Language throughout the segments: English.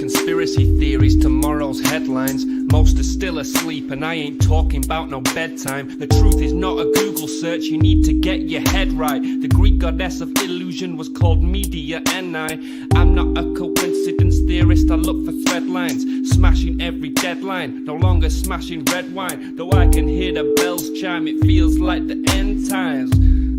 conspiracy theories, tomorrow's headlines. Most are still asleep and I ain't talking about no bedtime. The truth is not a Google search, you need to get your head right. The Greek goddess of illusion was called Media I'm not a coincidence theorist, I look for thread lines. Smashing every deadline, no longer smashing red wine. Though I can hear the bells chime, it feels like the end times.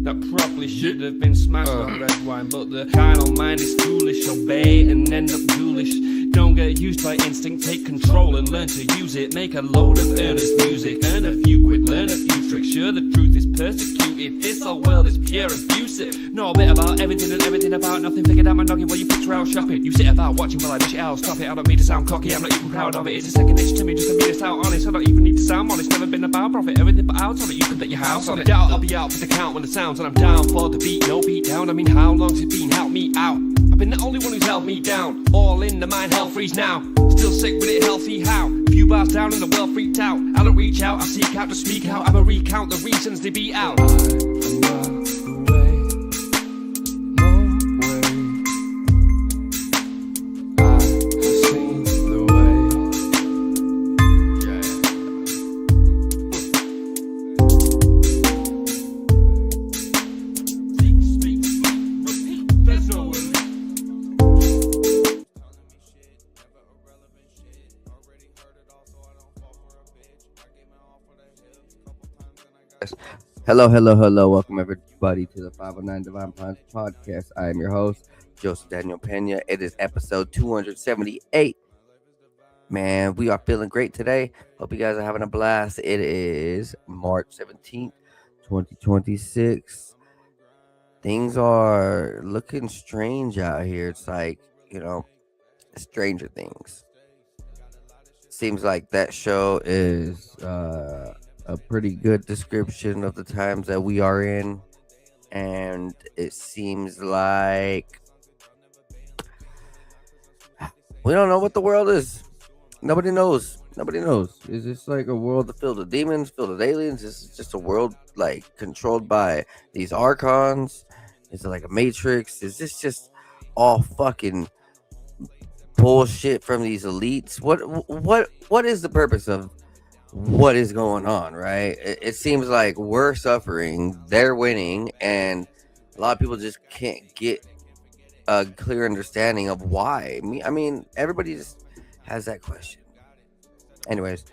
That probably should have been smashed on red wine, but the carnal mind is foolish. Obey and end up ghoulish. Don't get used by instinct, take control and learn to use it. Make a load of earnest music, earn a few quid, learn a few tricks. Sure, the truth is persecuted, this whole world is pure abusive. Know a bit about everything and everything about nothing. Figured out my noggin while you picture out shopping. You sit about watching while I dish it out, stop it. I don't mean to sound cocky, I'm not even proud of it. It's a second nature to me, just to be this out honest. I don't even need to sound honest, never been about profit. Everything but out on it, you can bet your house on it. Doubt I'll be out for the count when the sounds, and I'm down for the beat, no beat down. I mean, how long's it been? Help me out. I've been the only one who's held me down. All in the mind, hell freeze now. Still sick with it, healthy how? Few bars down and the world freaked out. I don't reach out, I seek out to speak out. I'ma recount the reasons they beat out. Hello. Welcome everybody to the 509 Divine Pines podcast. I am your host, Joseph Daniel Pena. It is episode 278. Man, we are feeling great today. Hope you guys are having a blast. It is March 17th, 2026. Things are looking strange out here. It's like, Stranger Things. Seems like that show is a pretty good description of the times that we are in, and it seems like we don't know what the world is. Nobody knows. Is this like a world filled with demons, filled with aliens? Is it just a world like controlled by these archons? Is it like a matrix? Is this just all fucking bullshit from these elites? What is the purpose of what is going on, right? It seems like we're suffering, they're winning, and a lot of people just can't get a clear understanding of why. I mean, everybody just has that question. Anyways,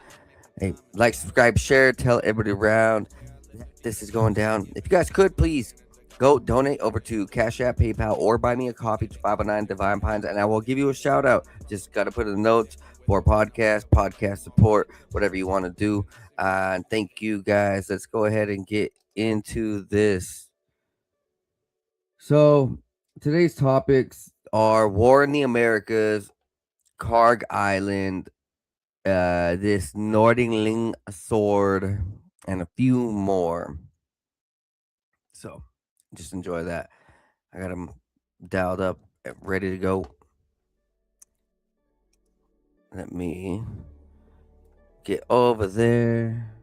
hey, like, subscribe, share, tell everybody around this is going down. If you guys could, please go donate over to Cash App, PayPal, or buy me a coffee to 509 Divine Pines, and I will give you a shout out. Just got to put in the notes for podcast support, whatever you want to do. And thank you guys. Let's go ahead and get into this. So today's topics are war in the Americas, Kharg Island, this Nördlingen sword, and a few more. So just enjoy that. I got them dialed up, ready to go. Let me get over there.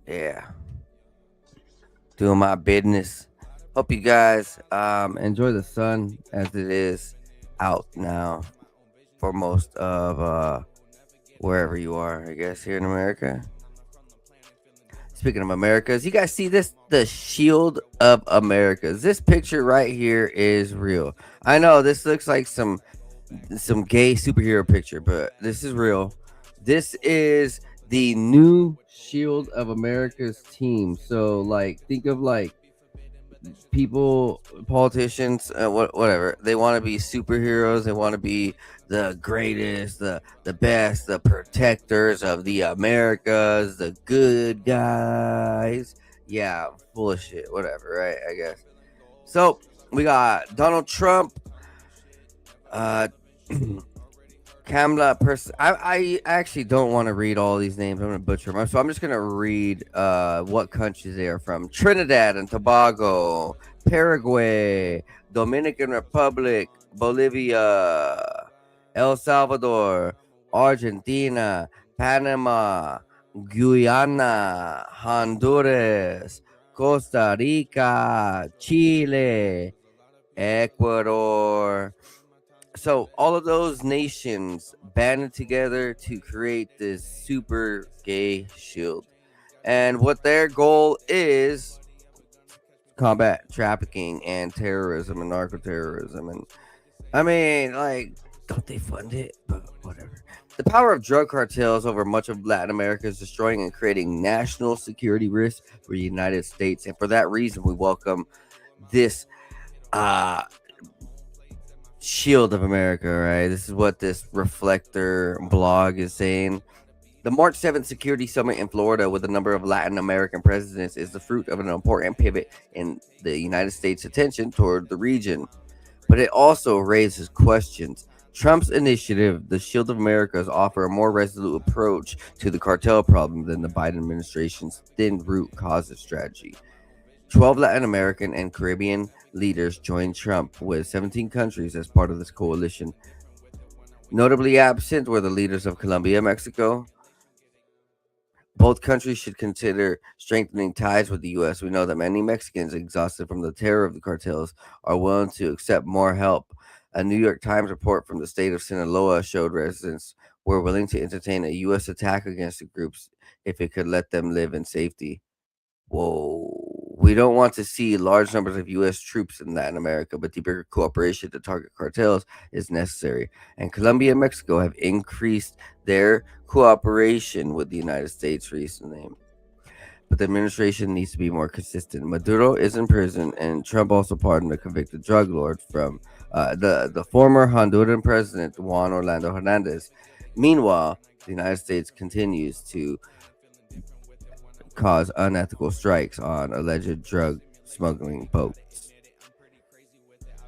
Yeah. Doing my business. Hope you guys enjoy the sun as it is out now for most of wherever you are, I guess, here in America. Speaking of Americas, you guys see this? The Shield of Americas. This picture right here is real. I know this looks like some gay superhero picture, but this is real. This is the new Shield of America's team. So like, think of like people, politicians, whatever. They want to be superheroes. They want to be the greatest, the best, the protectors of the Americas, the good guys. Yeah, full of shit. Whatever, right? I guess. So we got Donald Trump, Kamala I actually don't want to read all these names. I'm going to butcher them. So I'm just going to read what countries they are from. Trinidad and Tobago, Paraguay, Dominican Republic, Bolivia, El Salvador, Argentina, Panama, Guyana, Honduras, Costa Rica, Chile, Ecuador, So all of those nations banded together to create this super gay shield. And what their goal is combat trafficking and terrorism and narco terrorism. And I mean, like, don't they fund it? But whatever. The power of drug cartels over much of Latin America is destroying and creating national security risks for the United States. And for that reason, we welcome this uh shield of America, right? This is what this reflector blog is saying. The March 7th Security Summit in Florida with a number of Latin American presidents is the fruit of an important pivot in the United States' attention toward the region. But it also raises questions. Trump's initiative, the Shield of Americas, offer a more resolute approach to the cartel problem than the Biden administration's thin root causes strategy. 12 Latin American and Caribbean leaders joined Trump with 17 countries as part of this coalition. Notably absent were the leaders of Colombia, Mexico. Both countries should consider strengthening ties with the U.S. We know that many Mexicans, exhausted from the terror of the cartels, are willing to accept more help. A New York Times report from the state of Sinaloa showed residents were willing to entertain a U.S. attack against the groups if it could let them live in safety. Whoa. We don't want to see large numbers of U.S. troops in Latin America, but deeper cooperation to target cartels is necessary. And Colombia and Mexico have increased their cooperation with the United States recently. But the administration needs to be more consistent. Maduro is in prison, and Trump also pardoned a convicted drug lord from the former Honduran president, Juan Orlando Hernandez. Meanwhile, the United States continues to cause unethical strikes on alleged drug smuggling boats.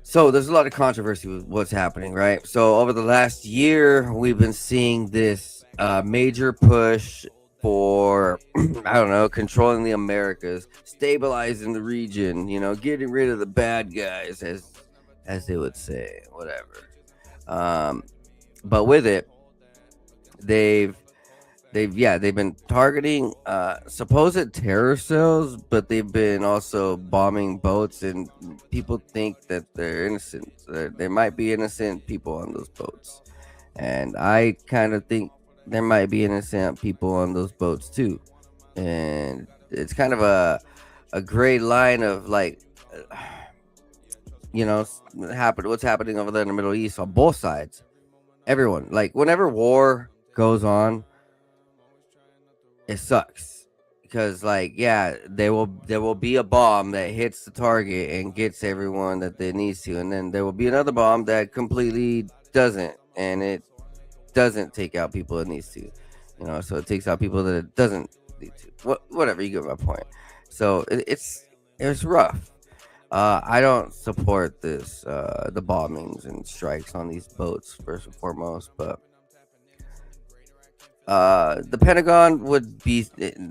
So there's a lot of controversy with what's happening, right? So over the last year, we've been seeing this major push for, I don't know, controlling the Americas, stabilizing the region, you know, getting rid of the bad guys, as they would say, whatever. But with it, they've been targeting supposed terror cells, but they've been also bombing boats, and people think that they're innocent. There might be innocent people on those boats, and I kind of think there might be innocent people on those boats too. And it's kind of a gray line of like, you know, what's happening over there in the Middle East on both sides. Everyone, like, whenever war goes on, it sucks because, like, yeah, there will be a bomb that hits the target and gets everyone that it needs to, and then there will be another bomb that completely doesn't, and it doesn't take out people it needs to, you know. So it takes out people that it doesn't need to. Whatever, you get my point. So it's rough. I don't support this the bombings and strikes on these boats first and foremost, but the Pentagon would be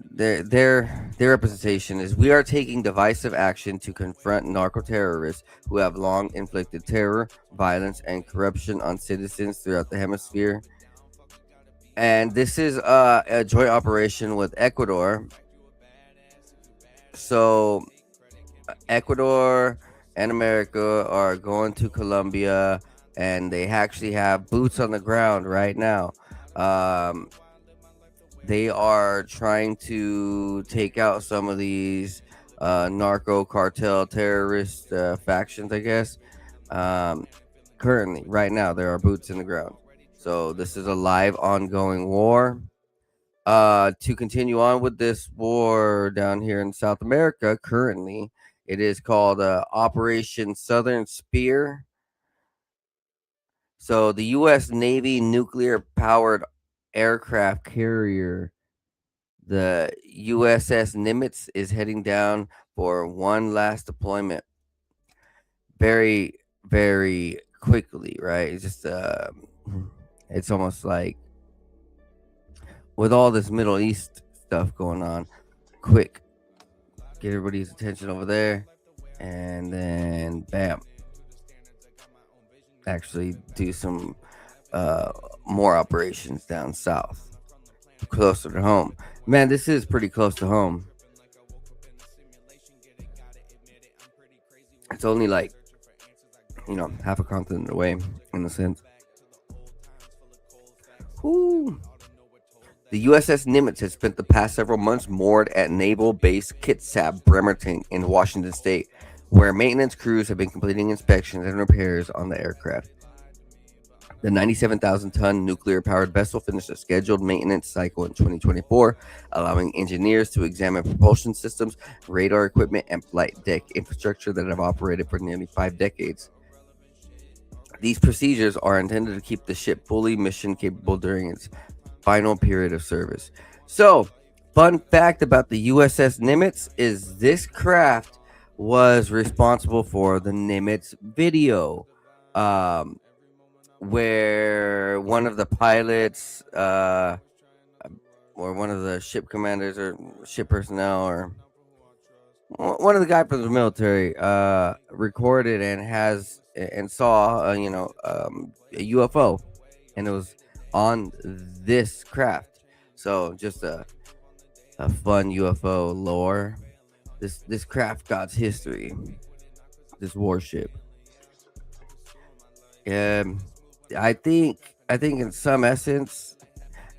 their representation is: we are taking divisive action to confront narco terrorists who have long inflicted terror, violence, and corruption on citizens throughout the hemisphere. And this is a joint operation with Ecuador. So Ecuador and America are going to Colombia, and they actually have boots on the ground right now. They are trying to take out some of these narco cartel terrorist factions, I guess. Currently, right now, there are boots in the ground. So this is a live, ongoing war. To continue on with this war down here in South America, currently, it is called Operation Southern Spear. So the U.S. Navy nuclear-powered aircraft carrier, the USS Nimitz, is heading down for one last deployment very, very quickly, right? It's just it's almost like with all this Middle East stuff going on, quick, get everybody's attention over there, and then bam, actually do some more operations down south, closer to home. Man, this is pretty close to home. It's only like half a continent away in a sense. Whew. The USS Nimitz has spent the past several months moored at Naval Base Kitsap Bremerton in Washington State, where maintenance crews have been completing inspections and repairs on the aircraft. The 97,000-ton nuclear-powered vessel finished a scheduled maintenance cycle in 2024, allowing engineers to examine propulsion systems, radar equipment, and flight deck infrastructure that have operated for nearly 5 decades. These procedures are intended to keep the ship fully mission capable during its final period of service. So, fun fact about the USS Nimitz is this craft was responsible for the Nimitz video, where one of the pilots, or one of the ship commanders or ship personnel, or one of the guys from the military, recorded and saw, a UFO, and it was on this craft. So just a fun UFO lore. This craft got history. This warship. I think in some essence,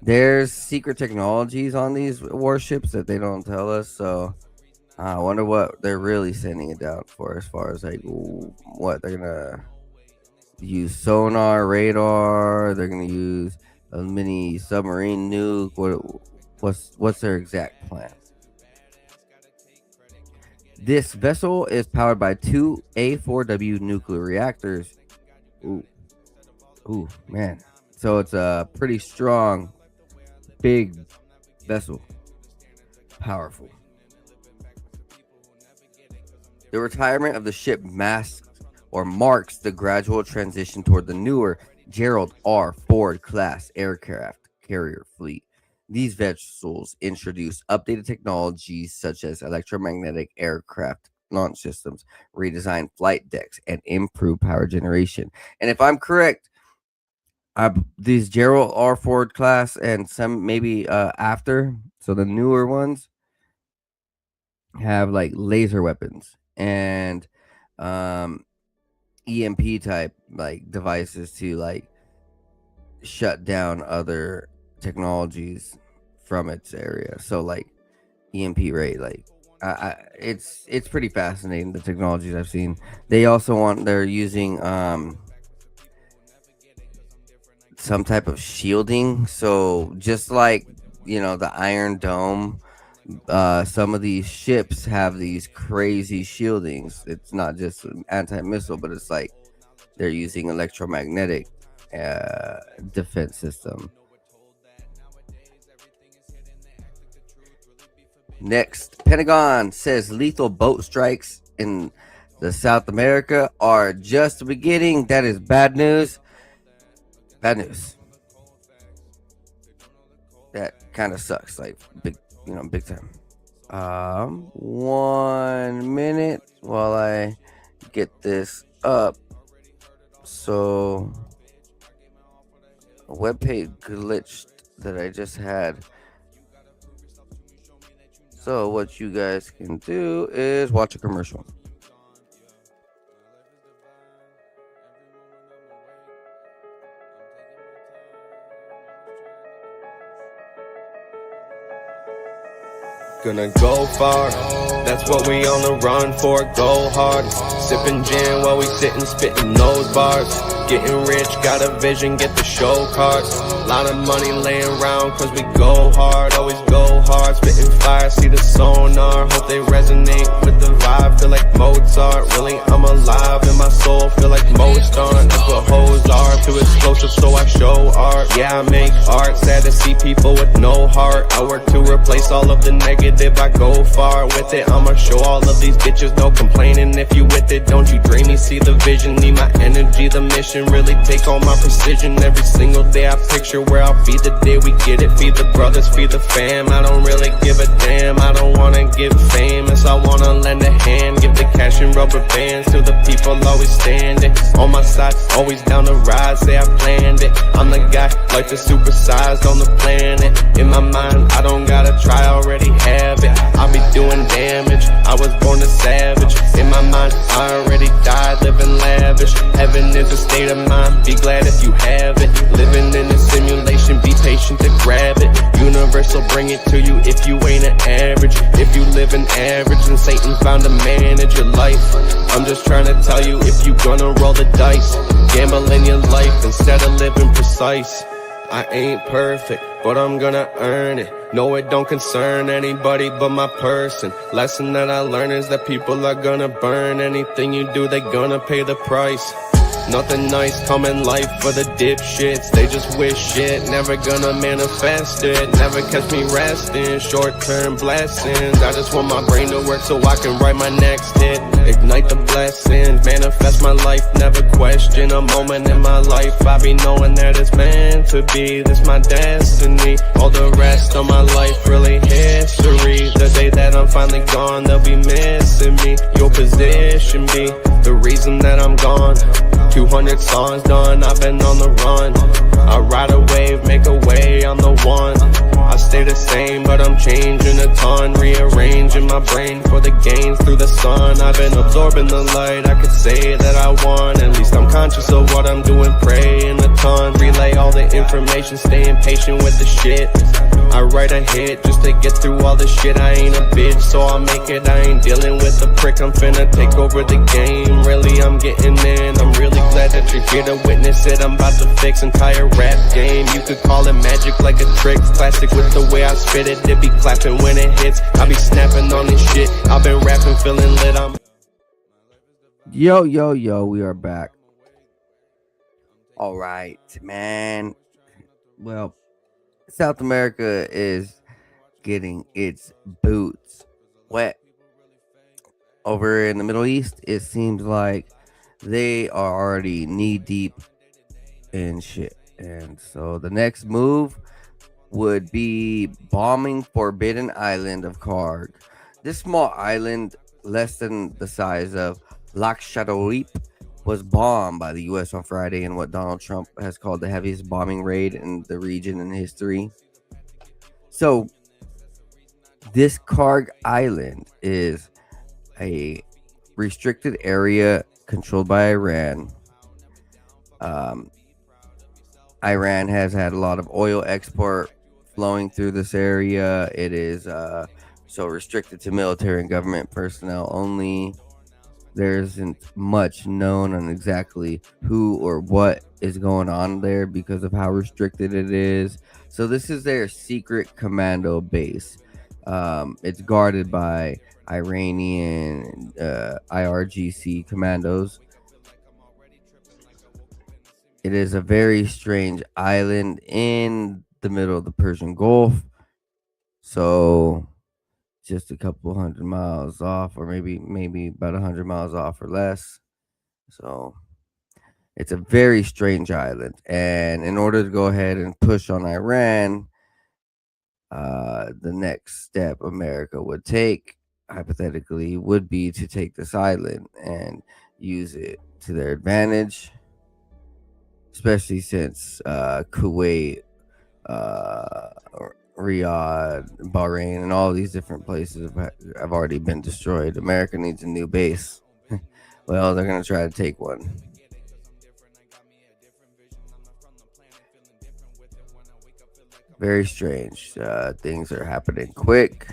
there's secret technologies on these warships that they don't tell us. So I wonder what they're really sending it down for, as far as like what they're gonna use: sonar, radar. They're gonna use a mini submarine nuke. What's their exact plan? This vessel is powered by 2 A4W nuclear reactors. Ooh, man. So it's a pretty strong, big vessel. Powerful. The retirement of the ship marks the gradual transition toward the newer Gerald R. Ford class aircraft carrier fleet. These vessels introduce updated technologies such as electromagnetic aircraft launch systems, redesigned flight decks, and improved power generation. And if I'm correct, these Gerald R. Ford class and some maybe after, so the newer ones have like laser weapons and EMP type like devices to like shut down other technologies from its area. So like EMP rate, like it's pretty fascinating, the technologies I've seen. They're using some type of shielding. So just like the Iron Dome, some of these ships have these crazy shieldings. It's not just anti-missile, but it's like they're using electromagnetic defense system. Next, Pentagon says lethal boat strikes in the South America are just the beginning. That is bad news. Bad news. That kind of sucks, like big time. 1 minute while I get this up. So a webpage glitched that I just had. So what you guys can do is watch a commercial. Gonna go far, that's what we on the run for, go hard. Sipping gin while we sitting, spitting those bars. Getting rich, got a vision, get the show cards. Lot of money laying around cause we go hard, always go hard. Spitting fire, see the sonar, hope they resonate with the vibe. Feel like Mozart, really I'm alive in my soul, feel like Mozart. That's what hoes are, too explosive so I show art. Yeah, I make art, sad to see people with no heart. I work to replace all of the negative, I go far with it. I'ma show all of these bitches, no complaining if you with it. Don't you dream me, see the vision, need my energy, the mission. Really take all my precision, every single day I picture where I'll be the day we get it. Feed the brothers, feed the fam, I don't really give a damn. I don't wanna get famous, I wanna lend a hand. Give the cash and rubber bands to the people always standing on my side, always down the ride, say I planned it. I'm the guy, life is supersized on the planet. In my mind, I don't gotta try, I already have it. I'll be doing damage, I was born a savage. In my mind, I already died, living lavish. Heaven is a state of mind, be glad if you have it. Living in a simulation, be patient to grab it. Universe will bring it to you if you ain't an average. If you live an average, then Satan's bound to manage your life. I'm just trying to tell you, if you gonna roll the dice, gamble in your life instead of living precise. I ain't perfect, but I'm gonna earn it. No, it don't concern anybody but my person. Lesson that I learned is that people are gonna burn. Anything you do, they gonna pay the price. Nothing nice come in life for the dipshits. They just wish shit, never gonna manifest it. Never catch me resting, short-term blessings. I just want my brain to work so I can write my next hit. Ignite the blessings, manifest my life, never question a moment in my life. I be knowing that it's meant to be, this my destiny. All the rest of my life really history. The day that I'm finally gone, they'll be missing me. Your position be the reason that I'm gone. 200 songs done, I've been on the run. I ride a wave, make a way, I'm the one. I stay the same, but I'm changing a ton. Rearranging my brain for the gains through the sun. I've been absorbing the light, I could say that I won. At least I'm conscious of what I'm doing, praying a ton. Relay all the information, staying patient with the shit. I write a hit just to get through all the shit. I ain't a bitch, so I'll make it. I ain't dealing with the prick, I'm finna take over the game. Really, I'm getting in, I'm really glad that you're here to witness it. I'm about to fix entire rap game. You could call it magic like a trick. Classic with the way I spit it. They be clapping when it hits. I be snapping on this shit. I've been rapping, feeling lit. I'm Yo, yo, yo, we are back. All right, man. Well, South America is getting its boots wet. Over in the Middle East, it seems like they are already knee deep in shit. And so the next move would be bombing Forbidden Island of Kharg. This small island, less than the size of Lakshadweep, was bombed by the U.S. on Friday in what Donald Trump has called the heaviest bombing raid in the region in history. So this Kharg Island is a restricted area controlled by Iran. Iran has had a lot of oil export flowing through this area. It is so restricted to military and government personnel only. There isn't much known on exactly who or what is going on there because of how restricted it is. So this is their secret commando base. It's guarded by Iranian IRGC commandos. It is a very strange island in the middle of the Persian Gulf. So just a couple 100 miles off, or maybe about 100 miles off or less. So it's a very strange island. And in order to go ahead and push on Iran, the next step America would take, hypothetically, would be to take this island and use it to their advantage, especially since Kuwait, Riyadh, Bahrain, and all these different places have already been destroyed. America needs a new base. Well, they're going to try to take one. Very strange. Things are happening quick.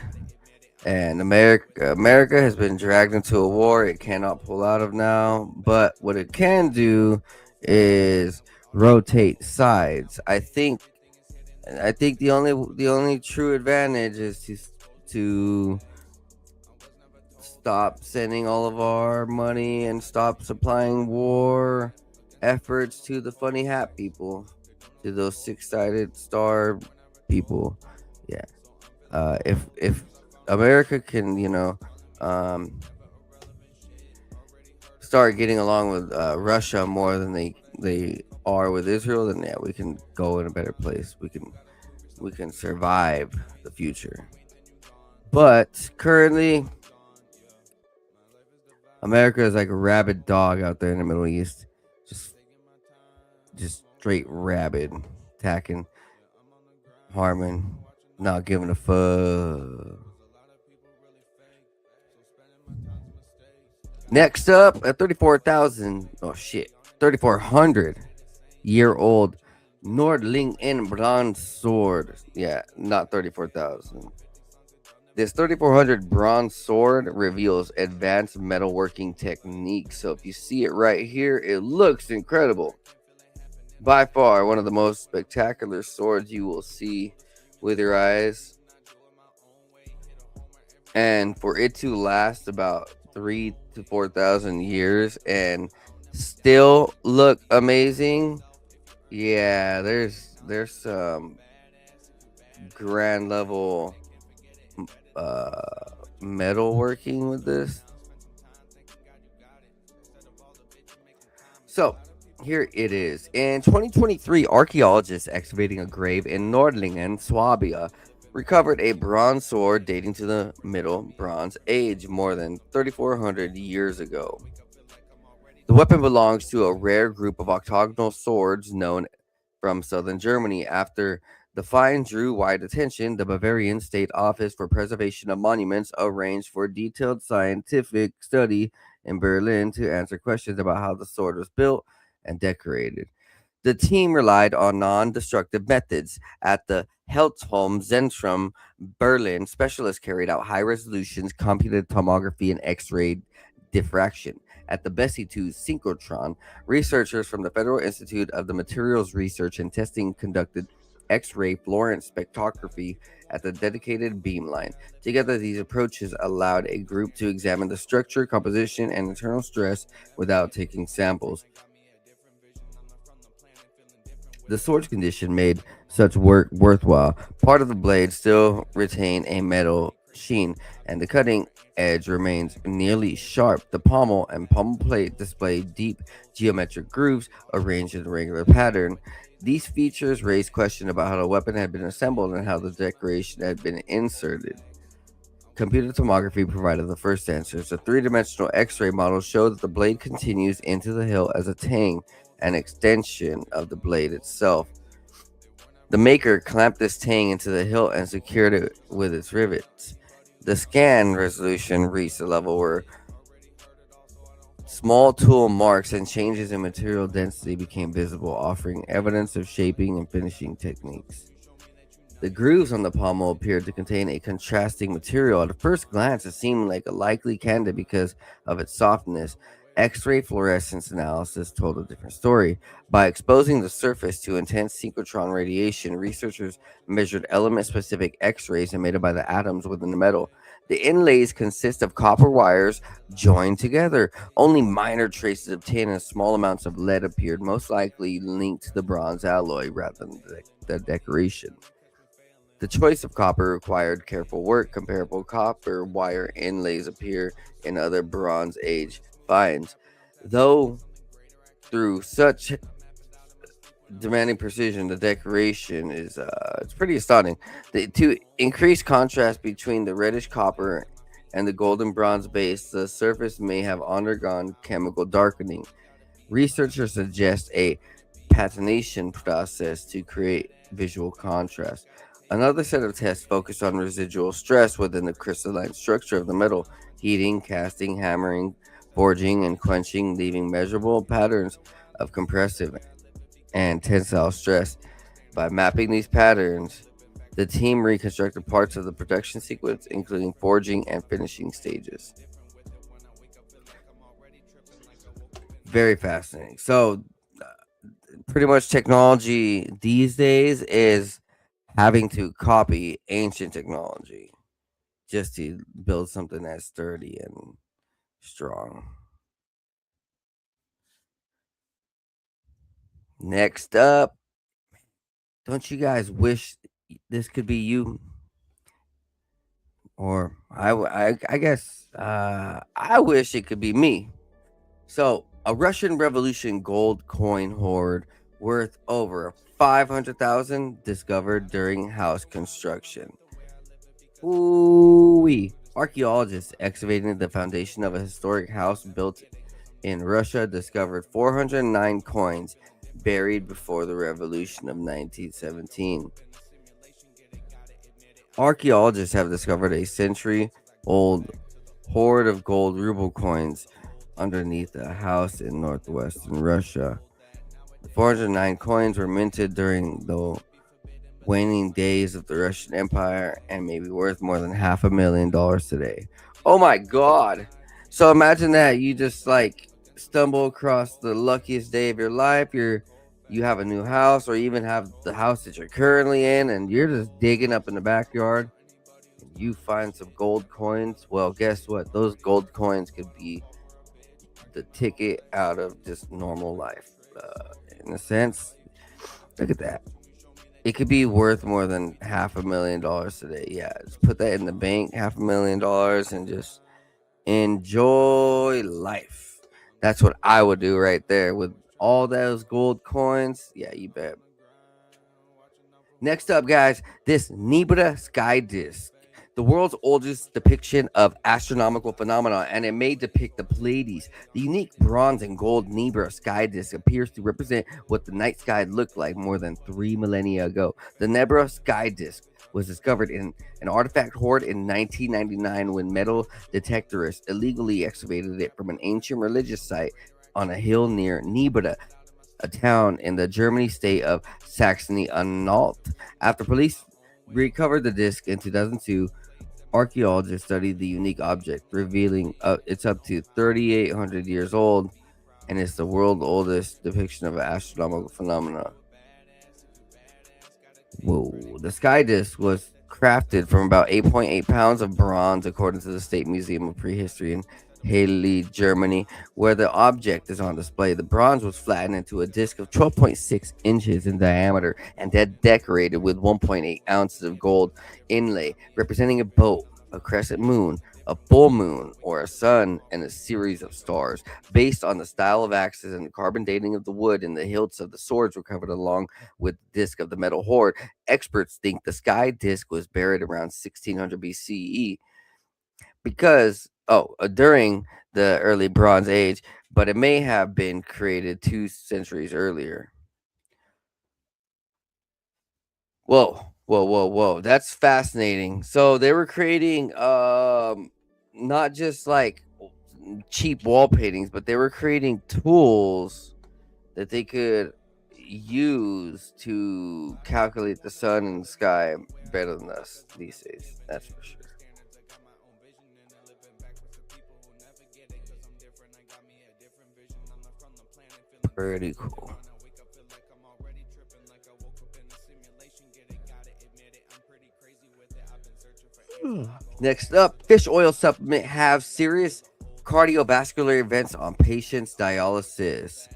And America has been dragged into a war it cannot pull out of now. But what it can do is rotate sides. I think the only true advantage is to stop sending all of our money and stop supplying war efforts to the funny hat people, to those six-sided star people. Yeah. If America can, start getting along with Russia more than they are with Israel, then yeah, we can go in a better place. We can survive the future. But currently, America is like a rabid dog out there in the Middle East, just straight rabid, attacking, harming, not giving a fuck. Next up, a 34,000, oh shit, 3,400 year old Nördlingen bronze sword. Yeah, not 34,000. This 3,400 bronze sword reveals advanced metalworking techniques. So if you see it right here, it looks incredible. By far, one of the most spectacular swords you will see with your eyes. And for it to last about 3 to 4,000 years and still look amazing, yeah, there's some grand level uh metal working with this. So here it is. In 2023, archaeologists excavating a grave in Nördlingen, Swabia, recovered a bronze sword dating to the Middle Bronze Age, more than 3,400 years ago. The weapon belongs to a rare group of octagonal swords known from southern Germany. After the find drew wide attention, the Bavarian State Office for Preservation of Monuments arranged for detailed scientific study in Berlin to answer questions about how the sword was built and decorated. The team relied on non destructive methods. At the Heltholm Zentrum, Berlin, specialists carried out high resolution computed tomography and X ray diffraction. At the Bessie 2 synchrotron, researchers from the Federal Institute of the Materials Research and Testing conducted X ray fluorescence spectroscopy at the dedicated beamline. Together, these approaches allowed a group to examine the structure, composition, and internal stress without taking samples. The sword's condition made such work worthwhile. Part of the blade still retained a metal sheen, and the cutting edge remains nearly sharp. The pommel and pommel plate display deep geometric grooves arranged in a regular pattern. These features raised questions about how the weapon had been assembled and how the decoration had been inserted. Computer tomography provided the first answers. A three-dimensional X-ray model showed that the blade continues into the hilt as a tang, an extension of the blade itself. The maker clamped this tang into the hilt and secured it with its rivets. The scan resolution reached a level where small tool marks and changes in material density became visible, offering evidence of shaping and finishing techniques. The grooves on the pommel appeared to contain a contrasting material. At first glance, it seemed like a likely candidate because of its softness. X-ray fluorescence analysis told a different story. By exposing the surface to intense synchrotron radiation, researchers measured element-specific X-rays emitted by the atoms within the metal. The inlays consist of copper wires joined together. Only minor traces of tin and small amounts of lead appeared, most likely linked to the bronze alloy rather than the decoration. The choice of copper required careful work. Comparable copper wire inlays appear in other Bronze Age finds. Though through such demanding precision, the decoration is it's pretty astounding. To increase contrast between the reddish copper and the golden bronze base, the surface may have undergone chemical darkening. Researchers suggest a patination process to create visual contrast. Another set of tests focused on residual stress within the crystalline structure of the metal, heating, casting, hammering, forging, and quenching, leaving measurable patterns of compressive and tensile stress. By mapping these patterns, the team reconstructed parts of the production sequence, including forging and finishing stages. Very fascinating. So, pretty much technology these days is having to copy ancient technology just to build something that's sturdy and strong. Next up, don't you guys wish this could be you? Or I guess I wish it could be me. So, a Russian Revolution gold coin hoard worth over 500,000 discovered during house construction. Ooh-wee. Archaeologists excavating the foundation of a historic house built in Russia discovered 409 coins buried before the revolution of 1917. Archaeologists have discovered a century old hoard of gold ruble coins underneath a house in northwestern Russia. The 409 coins were minted during the waning days of the Russian Empire and may be worth more than $500,000 today. Oh my god. So imagine that you just like stumble across the luckiest day of your life. You have a new house, or even have the house that you're currently in, and you're just digging up in the backyard and you find some gold coins. Well, guess what? Those gold coins could be the ticket out of just normal life. In a sense, look at that. It could be worth more than $500,000 today. Yeah, just put that in the bank, $500,000, and just enjoy life. That's what I would do right there with all those gold coins. Yeah, you bet. Next up, guys, this Nebula sky disk, the world's oldest depiction of astronomical phenomena, and it may depict the Pleiades. The unique bronze and gold Nebula sky disk appears to represent what the night sky looked like more than 3 millennia ago. The Nebula sky disk was discovered in an artifact hoard in 1999 when metal detectorists illegally excavated it from an ancient religious site on a hill near Nebula, a town in the Germany state of Saxony-Anhalt. After police recovered the disc in 2002, archaeologists studied the unique object, revealing it's up to 3,800 years old, and it's the world's oldest depiction of an astronomical phenomena. Whoa. The sky disk was crafted from about 8.8 pounds of bronze, according to the State Museum of Prehistory in Halle, Germany, where the object is on display. The bronze was flattened into a disc of 12.6 inches in diameter and decorated with 1.8 ounces of gold inlay, representing a boat, a crescent moon, a full moon, or a sun, and a series of stars. Based on the style of axes and the carbon dating of the wood and the hilts of the swords recovered along with the disc of the metal hoard, experts think the sky disc was buried around 1600 BCE because during the early Bronze Age, but it may have been created 2 centuries earlier. Whoa. That's fascinating. So they were creating not just like cheap wall paintings, but they were creating tools that they could use to calculate the sun and the sky better than us these days. That's for sure. Pretty cool. Next up, fish oil supplement have serious cardiovascular events on patients' dialysis.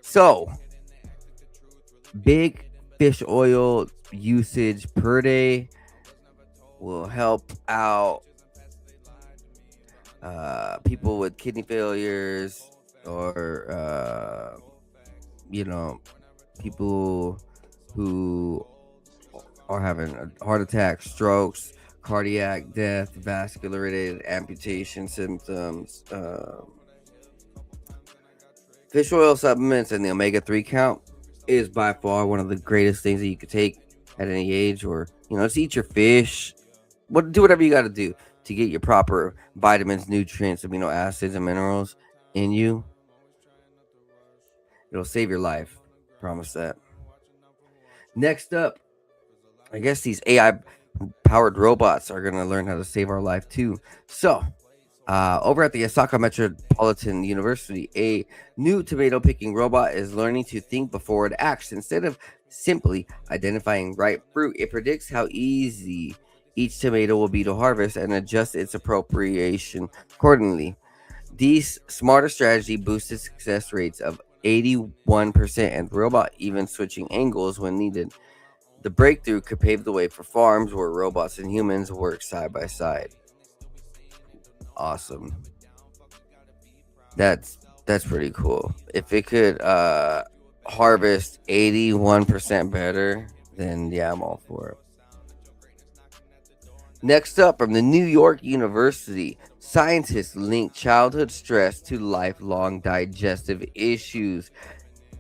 So, big fish oil usage per day will help out people with kidney failures, or people who are having heart attacks, strokes, cardiac death, vascular related amputation symptoms. Fish oil supplements and the omega-3 count is by far one of the greatest things that you could take at any age, or just eat your fish. Do whatever you got to do to get your proper vitamins, nutrients, amino acids, and minerals in you. It'll save your life. Promise that. Next up, I guess these AI powered robots are going to learn how to save our life too. So, over at the Osaka Metropolitan University, a new tomato picking robot is learning to think before it acts. Instead of simply identifying ripe fruit, it predicts how easy each tomato will be to harvest and adjust its appropriation accordingly. These smarter strategy boosted success rates of 81%, and the robot even switching angles when needed. The breakthrough could pave the way for farms where robots and humans work side by side. Awesome. That's pretty cool. If it could harvest 81% better, then yeah, I'm all for it. Next up, from the New York University, scientists link childhood stress to lifelong digestive issues.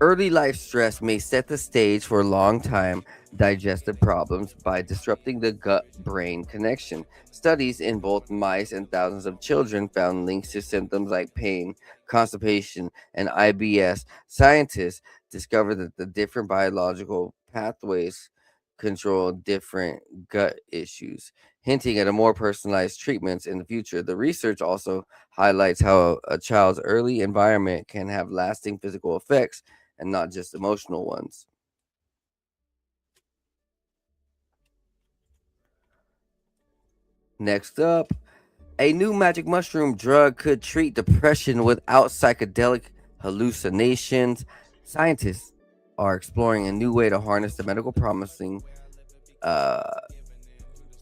Early life stress may set the stage for long time digestive problems by disrupting the gut brain connection. Studies in both mice and thousands of children found links to symptoms like pain, constipation, and IBS. Scientists discovered that the different biological pathways control different gut issues, hinting at a more personalized treatments in the future. The research also highlights how a child's early environment can have lasting physical effects and not just emotional ones. Next up, a new magic mushroom drug could treat depression without psychedelic hallucinations. Scientists are exploring a new way to harness the medical promising uh,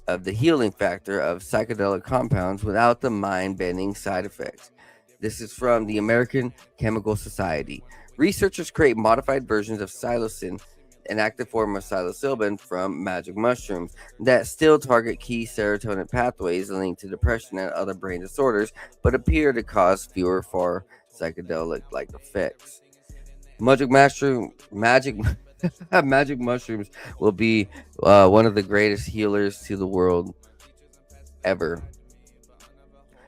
of the healing factor of psychedelic compounds without the mind bending side effects. This is from the American Chemical Society. Researchers create modified versions of psilocin, an active form of psilocybin from magic mushrooms, that still target key serotonin pathways linked to depression and other brain disorders, but appear to cause fewer far psychedelic like effects. Magic magic mushrooms will be one of the greatest healers to the world ever.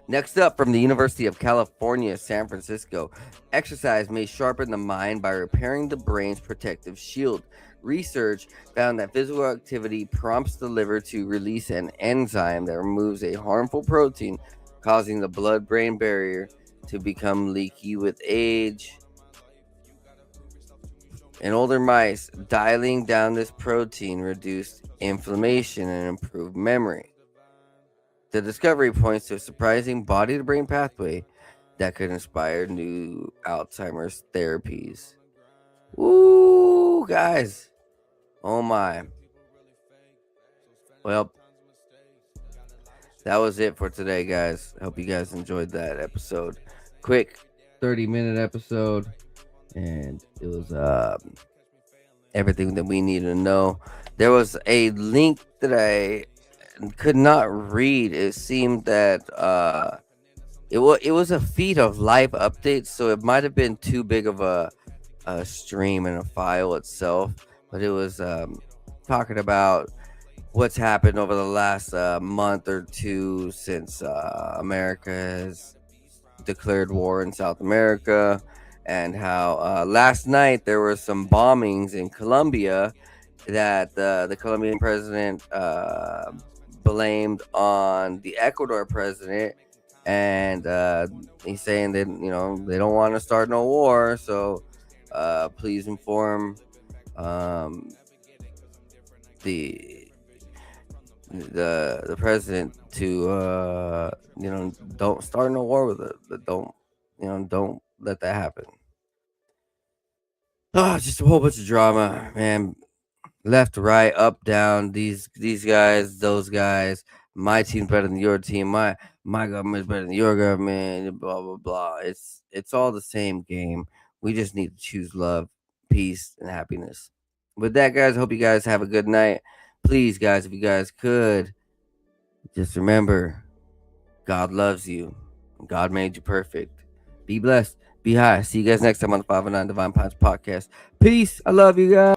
Next up, from the University of California, San Francisco, exercise may sharpen the mind by repairing the brain's protective shield. Research found that physical activity prompts the liver to release an enzyme that removes a harmful protein, causing the blood brain barrier to become leaky with age. In older mice, dialing down this protein reduced inflammation and improved memory. The discovery points to a surprising body to brain pathway that could inspire new Alzheimer's therapies. Ooh, guys. Oh my. Well, that was it for today, guys. Hope you guys enjoyed that episode. Quick 30-minute episode. And it was everything that we needed to know. There was a link that I could not read. It seemed that it was a feed of live updates, so it might have been too big of a stream and a file itself. But it was talking about what's happened over the last month or two since America has declared war in South America, and how last night there were some bombings in Colombia that the Colombian president blamed on the Ecuador president, and he's saying that they don't want to start no war, so please inform the president to don't start no war with it, but don't let that happen. Oh, just a whole bunch of drama, man. Left, right, up, down. These guys, those guys. My team's better than your team. My government's better than your government. Blah blah blah. It's all the same game. We just need to choose love, peace, and happiness. With that, guys, I hope you guys have a good night. Please, guys, if you guys could, just remember, God loves you. God made you perfect. Be blessed. Be high. See you guys next time on the 509 Divine Pints podcast. Peace. I love you guys.